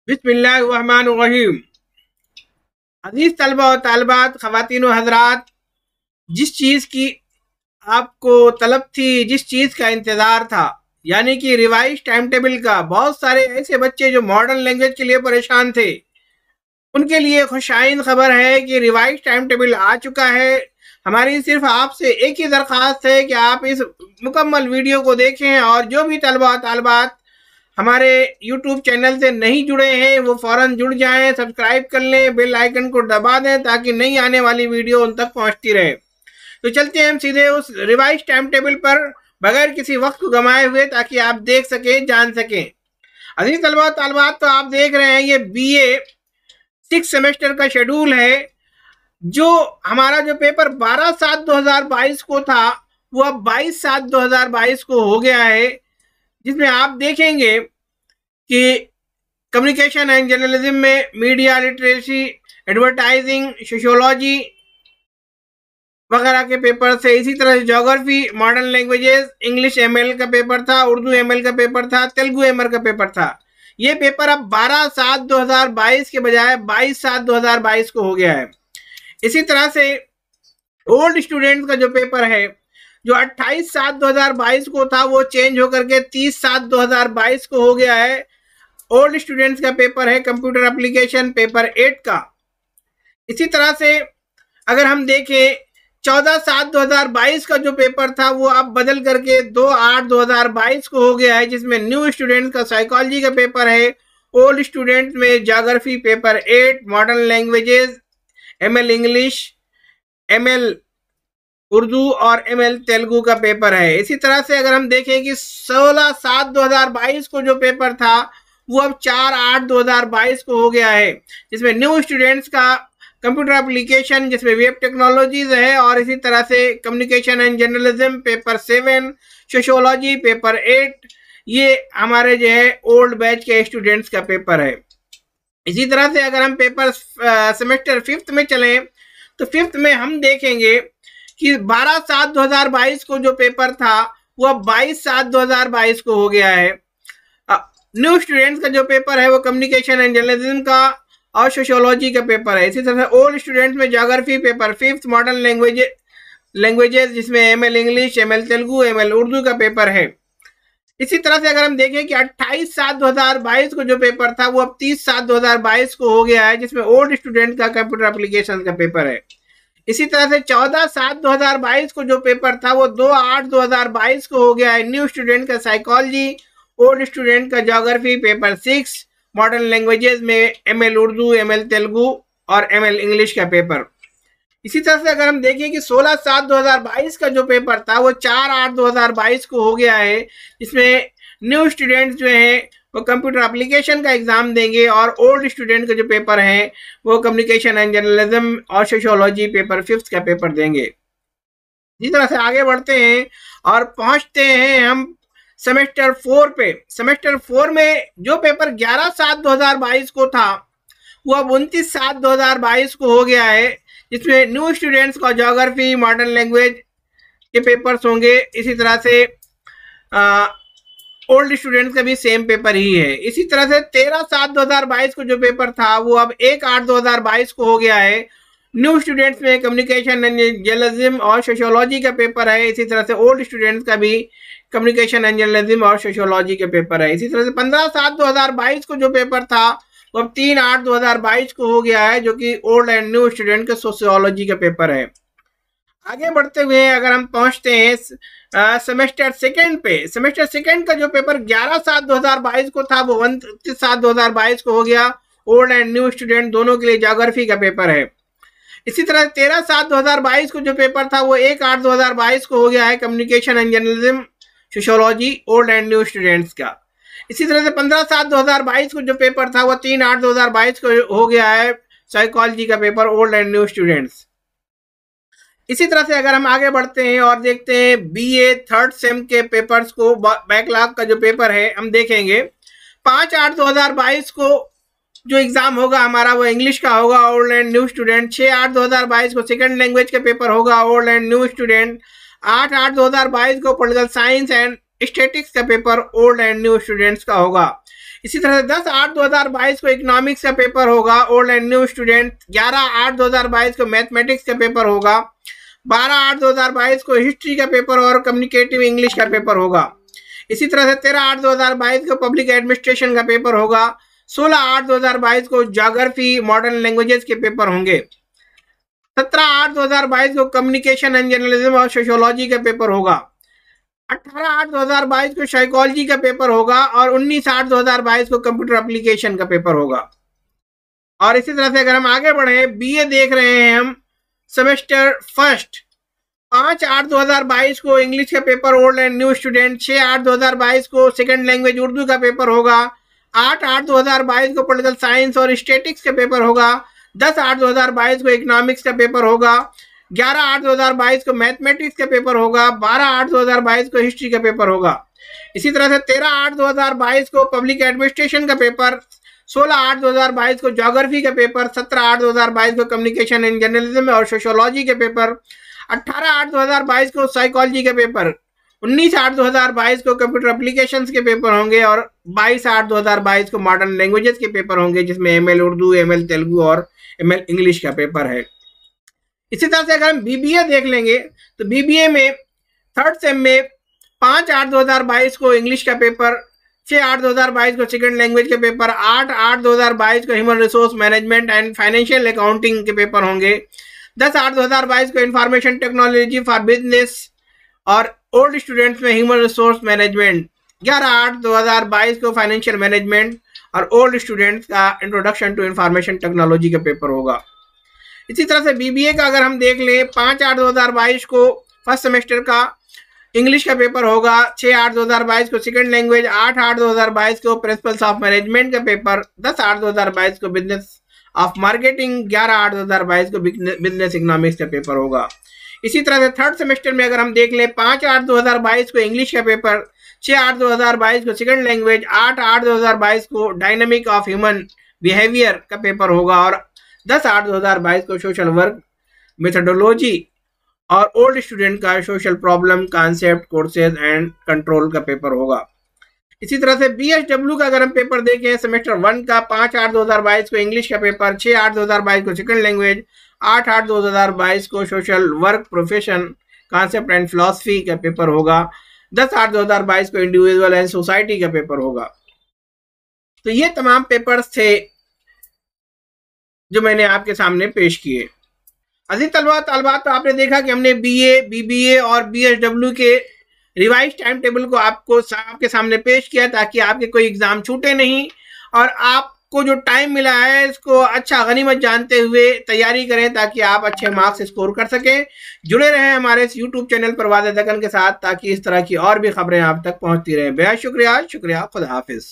बिस्मिल्लाहिर्रहमानिर्रहीम। अजीज तलबा और तालिबात, ख़वातीन व हज़रात, जिस चीज़ की आपको तलब थी, जिस चीज़ का इंतज़ार था, यानी कि रिवाइज टाइम टेबल का, बहुत सारे ऐसे बच्चे जो मॉडर्न लैंग्वेज के लिए परेशान थे, उनके लिए खुशाइन खबर है कि रिवाइज टाइम टेबल आ चुका है। हमारी सिर्फ आपसे एक ही दरख्वास्त है कि आप इस मुकम्मल वीडियो को देखें और जो भी तलबा तालिबात हमारे YouTube चैनल से नहीं जुड़े हैं वो फ़ौरन जुड़ जाएं, सब्सक्राइब कर लें, बेल आइकन को दबा दें ताकि नई आने वाली वीडियो उन तक पहुंचती रहे। तो चलते हैं हम सीधे उस रिवाइज टाइम टेबल पर बगैर किसी वक्त को गंवाए हुए, ताकि आप देख सकें, जान सकें। अजीज तलबा तालिबात, तो आप देख रहे हैं ये BA 6 सेमेस्टर का शेड्यूल है। जो हमारा जो पेपर 12/7/2022 को था वो अब 22/7/2022 को हो गया है, जिसमें आप देखेंगे कि कम्युनिकेशन एंड जर्नलिज्म में मीडिया लिटरेसी, एडवर्टाइजिंग, सोशियोलॉजी वगैरह के पेपर थे। इसी तरह से geography, modern languages, English ML का पेपर था, उर्दू ML का पेपर था, तेलुगु ML का पेपर था। ये पेपर अब 12/7/2022 के बजाय 22/7/2022 को हो गया है। इसी तरह से ओल्ड स्टूडेंट्स का जो पेपर है, जो 28/7/2022 को था, वो चेंज होकर के 30/7/2022 को हो गया है। ओल्ड स्टूडेंट्स का पेपर है कंप्यूटर एप्लीकेशन, पेपर 8 का। इसी तरह से अगर हम देखें 14/7/2022 का जो पेपर था वो अब बदल करके 2/8/2022 को हो गया है, जिसमें न्यू स्टूडेंट का साइकोलॉजी का पेपर है, ओल्ड स्टूडेंट में geography paper 8, modern languages, ML English, ML Urdu और ML तेलुगु का पेपर है। इसी तरह से अगर हम देखें कि 16/7/2022 को जो पेपर था वो अब 4/8/2022 को हो गया है, जिसमें न्यू स्टूडेंट्स का कंप्यूटर एप्लीकेशन, जिसमें वेब टेक्नोलॉजीज है, और इसी तरह से communication and journalism paper 7, sociology paper 8, ये हमारे जो है ओल्ड बैच के स्टूडेंट्स का पेपर है। इसी तरह से अगर हम पेपर सेमेस्टर 5th में चलें तो 5th में हम देखेंगे कि 12/7/2022 को जो पेपर था वो अब 22/7/2022 को हो गया है। न्यू स्टूडेंट्स का जो पेपर है वो कम्युनिकेशन एंड जर्नलिज्म का और सोशियोलॉजी का पेपर है। इसी तरह से ओल्ड स्टूडेंट्स में geography paper 5th, modern languages जिसमें ML English, ML Telugu, ML Urdu का पेपर है। इसी तरह से अगर हम देखें कि 28/7/2022 को जो पेपर था वो अब 30/7/2022 को हो गया है, जिसमें ओल्ड स्टूडेंट का कंप्यूटर एप्लीकेशन का पेपर है। इसी तरह से 14/7/2022 को जो पेपर था वो 2/8/2022 को हो गया है, न्यू स्टूडेंट का साइकोलॉजी, ओल्ड स्टूडेंट का ज्योग्राफी पेपर 6, मॉडर्न लैंग्वेजेस में ML उर्दू, ML तेलुगु और ML इंग्लिश का पेपर। इसी तरह से अगर हम देखें कि 16/7/2022 का जो पेपर था वो 4/8/2022 को हो गया है, जिसमें न्यू स्टूडेंट्स जो हैं वो कंप्यूटर एप्लीकेशन का एग्जाम देंगे और ओल्ड स्टूडेंट का जो पेपर है वो कम्युनिकेशन एंड जर्नलिज्म और सोशियोलॉजी पेपर 5th का पेपर देंगे। इसी तरह से आगे बढ़ते हैं और पहुंचते हैं हम सेमेस्टर 4 पे। सेमेस्टर 4 में जो पेपर 11/7/2022 को था वो अब 29/7/2022 को हो गया है, जिसमें न्यू स्टूडेंट्स का ज्योग्राफी, मॉडर्न लैंग्वेज के पेपर्स होंगे। इसी तरह से ओल्ड स्टूडेंट्स का भी सेम पेपर ही है। इसी तरह से 13/7/2022 को जो पेपर था वो अब 1/8/2022 को हो गया है। न्यू स्टूडेंट्स में कम्युनिकेशन एंड जर्नलिज्म और सोशियोलॉजी का पेपर है। इसी तरह से ओल्ड स्टूडेंट्स का भी कम्युनिकेशन एंड जर्नलिज्म और सोशियोलॉजी के पेपर है। इसी तरह से 15/7/2022 को जो पेपर था वो अब 3/8/2022 को हो गया है, जो कि ओल्ड एंड न्यू स्टूडेंट के सोशियोलॉजी का पेपर है। आगे बढ़ते हुए अगर हम पहुंचते हैं सेमेस्टर 2 पे, सेमेस्टर 2 का जो पेपर 11/7/2022 को था वो 29/7/2022 को हो गया। ओल्ड एंड न्यू स्टूडेंट दोनों के लिए ज्योग्राफी का पेपर है। इसी तरह 13/7/2022 को जो पेपर था वो 1/8/2022 को हो गया है, communication and journalism, sociology, old and new students का। इसी तरह से 15/7/2022 को जो पेपर था वो 3/8/2022 को हो गया है, साइकोलॉजी का paper, old and new students. इसी तरह से अगर हम आगे बढ़ते हैं और देखते हैं BA 3rd सेम के पेपर्स को, बैकलॉग का जो पेपर है हम देखेंगे। 5/8/2022 को जो एग्जाम होगा हमारा वो इंग्लिश का होगा, ओल्ड एंड न्यू स्टूडेंट। 6/8/2022 को सेकंड लैंग्वेज का पेपर होगा, ओल्ड एंड न्यू स्टूडेंट। 8/8/2022 को पॉलिटिकल साइंस एंड स्टैटिक्स का paper old and new students का होगा। इसी तरह से 10/8/2022 को इकोनॉमिक्स का पेपर होगा ओल्ड एंड न्यू स्टूडेंट। 11/8/2022 को मैथमेटिक्स का पेपर होगा। 12/8/2022 को हिस्ट्री का पेपर और कम्युनिकेटिव इंग्लिश का पेपर होगा। इसी तरह से 13/8/2022 को पब्लिक एडमिनिस्ट्रेशन का पेपर होगा। 16/8/2022 को ज्योग्राफी मॉडर्न लैंग्वेजेस के पेपर होंगे। 17/8/2022 को कम्युनिकेशन एंड जर्नलिज्म और सोशियोलॉजी का पेपर होगा। 18/8/2022 को साइकोलॉजी का पेपर होगा और 19/8/2022 को कंप्यूटर एप्लीकेशन का पेपर होगा। और इसी तरह से अगर हम आगे बढ़े, बीए देख रहे हैं हम सेमेस्टर फर्स्ट। 5/8/2022 को इंग्लिश का paper old and new student. 6/8/2022 को सेकंड लैंग्वेज उर्दू का पेपर होगा। 8/8/2022 को पॉलिटिकल साइंस और स्टैटिक्स का पेपर होगा। 10/8/2022 को इकोनॉमिक्स का पेपर होगा। 11/8/2022 को मैथमेटिक्स का पेपर होगा। 12/8/2022 को हिस्ट्री का पेपर होगा। इसी तरह से 13/8/2022 को पब्लिक एडमिनिस्ट्रेशन का पेपर। 16/8/2022 को ज्योग्राफी का पेपर। 17/8/2022 को कम्युनिकेशन एंड जर्नलिज्म और सोशियोलॉजी के पेपर। 18/8/2022 को साइकोलॉजी का पेपर। 19/8/2022 को कंप्यूटर एप्लीकेशंस के पेपर होंगे और 22/8/2022 को मॉडर्न लैंग्वेजेस के पेपर होंगे, जिसमें एमएल उर्दू, एमएल तेलुगु और एमएल इंग्लिश का पेपर है। इसी तरह से अगर हम बीबीए देख लेंगे तो बीबीए में थर्ड सेम में 5/8/2022 को इंग्लिश का पेपर। 6/8/2022 को सेकंड लैंग्वेज के पेपर। 8/8/2022 को human resource management and financial accounting के पेपर होंगे। 10/8/2022 को इंफॉर्मेशन टेक्नोलॉजी फॉर बिजनेस और ओल्ड स्टूडेंट्स में ह्यूमन रिसोर्स मैनेजमेंट। 11/8/2022 को फाइनेंशियल मैनेजमेंट और ओल्ड स्टूडेंट्स का इंट्रोडक्शन टू इंफॉर्मेशन टेक्नोलॉजी का पेपर होगा। इसी तरह से बीबीए का अगर हम देख लें, 5/8/2022 को फर्स्ट सेमेस्टर का इंग्लिश का पेपर होगा। 6/8/2022 को सेकंड लैंग्वेज। 8/8/2022 को प्रिंसिपल्स ऑफ मैनेजमेंट का पेपर। 10/8/2022 को बिजनेस ऑफ मार्केटिंग। 11/8/2022 को बिजनेस इकोनॉमिक्स का पेपर होगा। इसी तरह से थर्ड सेमेस्टर में अगर हम देख लें, 5/8/2022 को इंग्लिश का पेपर। 6/8/2022 को सेकंड लैंग्वेज। 8/8/2022 को डायनामिक ऑफ ह्यूमन बिहेवियर का पेपर होगा और 10/8/2022 को सोशल वर्क मेथोडोलॉजी और ओल्ड स्टूडेंट का social problem concept courses and control का पेपर होगा। इसी तरह से बीएसडब्ल्यू का अगर हम पेपर देखें सेमेस्टर 1 का, 5/8/2022 को इंग्लिश का पेपर। 6/8/2022 को सेकंड लैंग्वेज। 8/8/2022 को social work profession concept and philosophy का पेपर होगा। 10/8/2022 को इंडिविजुअल एंड सोसाइटी का पेपर होगा। तो ये तमाम पेपर्स थे जो मैंने आपके सामने पेश किए। अजीज तलबात, तो आपने देखा कि हमने बीए, बीबीए और बीएसडब्ल्यू के रिवाइज टाइम टेबल को आपके सामने पेश किया ताकि आपके कोई एग्जाम छूटे नहीं और आपको जो टाइम मिला है इसको अच्छा गनीमत जानते हुए तैयारी करें ताकि आप अच्छे मार्क्स स्कोर कर सकें। जुड़े रहें हमारे इस यूट्यूब चैनल परवाज़ दक्कन के साथ ताकि इस तरह की और भी खबरें आप तक पहुंचती रहें। बेहद शुक्रिया, खुदा हाफिज।